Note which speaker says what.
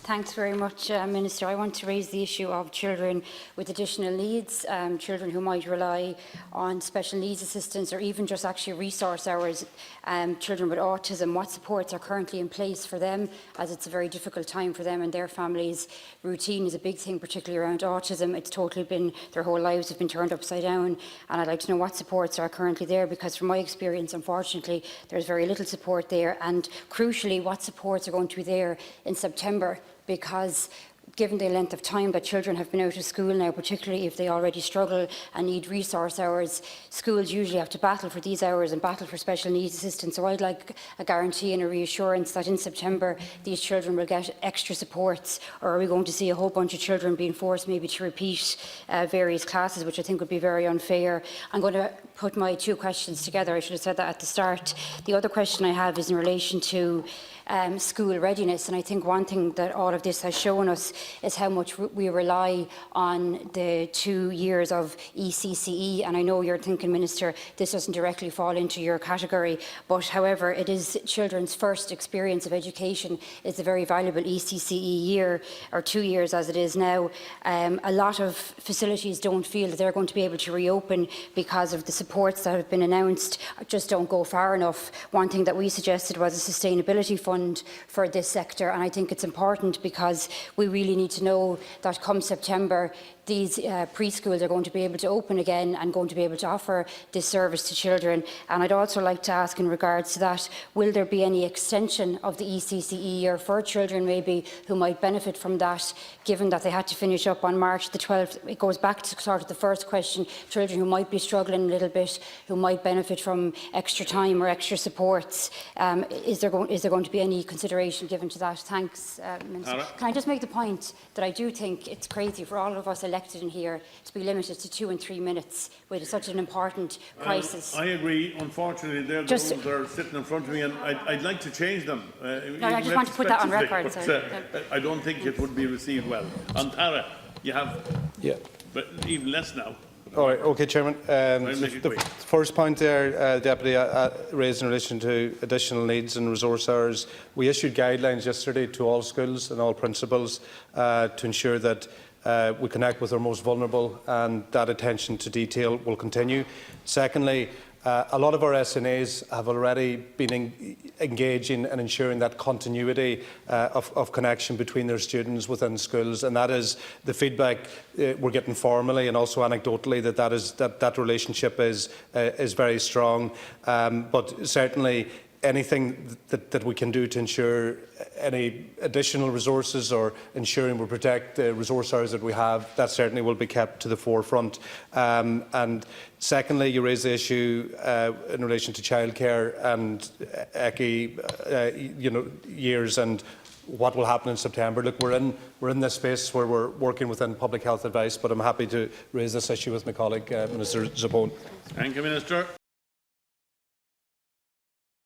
Speaker 1: Thanks very much, Minister. I want to raise the issue of children with additional needs, children who might rely on special needs assistance or even just actually resource hours, children with autism. What supports are currently in place for them, as it's a very difficult time for them and their families. Routine is a big thing, particularly around autism. It's totally been, their whole lives have been turned upside down, and I'd like to know what supports are currently there, because from my experience, unfortunately, there's very little support there, and crucially, what supports are going to be there in September, because given the length of time that children have been out of school now, particularly if they already struggle and need resource hours, schools usually have to battle for these hours and battle for special needs assistance. So I'd like a guarantee and a reassurance that in September these children will get extra supports, or are we going to see a whole bunch of children being forced maybe to repeat various classes, which I think would be very unfair. I'm going to put my two questions together. I should have said that at the start. The other question I have is in relation to school readiness, and I think one thing that all of this has shown us is how much we rely on the 2 years of ECCE, and I know you're thinking, Minister, this doesn't directly fall into your category, but however it is children's first experience of education is a very valuable ECCE year, or 2 years as it is now. A lot of facilities don't feel that they're going to be able to reopen because of the supports that have been announced just don't go far enough. One thing that we suggested was a sustainability fund for this sector, and I think it's important because we really need to know that come September these preschools are going to be able to open again and going to be able to offer this service to children. And I'd also like to ask in regards to that, will there be any extension of the ECCE year for children maybe who might benefit from that, given that they had to finish up on March the 12th? It goes back to sort of the first question, children who might be struggling a little bit, who might benefit from extra time or extra supports. Is there going to be any consideration given to that? Thanks, Minister. Can I just make the point that I do think it's crazy for all of us elected in here to be limited to 2 and 3 minutes with such an important crisis.
Speaker 2: I agree. Unfortunately, they're the rules that are sitting in front of me, and I'd like to change them.
Speaker 1: No, I just want to put that on record.
Speaker 2: But, I don't think it would be received well. On Tara, you have, but even less now.
Speaker 3: All right, okay, Chairman. The first point there, Deputy, raised in relation to additional needs and resource hours. We issued guidelines yesterday to all schools and all principals to ensure that we connect with our most vulnerable, and that attention to detail will continue. Secondly, a lot of our SNAs have already been engaging and ensuring that continuity of connection between their students within schools, and that is the feedback we're getting formally and also anecdotally that relationship is very strong. But certainly, anything that we can do to ensure any additional resources or ensuring we protect the resource hours that we have, that certainly will be kept to the forefront. And secondly, you raise the issue in relation to childcare and ECCE years and what will happen in September. Look, we're in this space where we're working within public health advice, but I'm happy to raise this issue with my colleague, Minister Zabon.
Speaker 2: Thank you, Minister.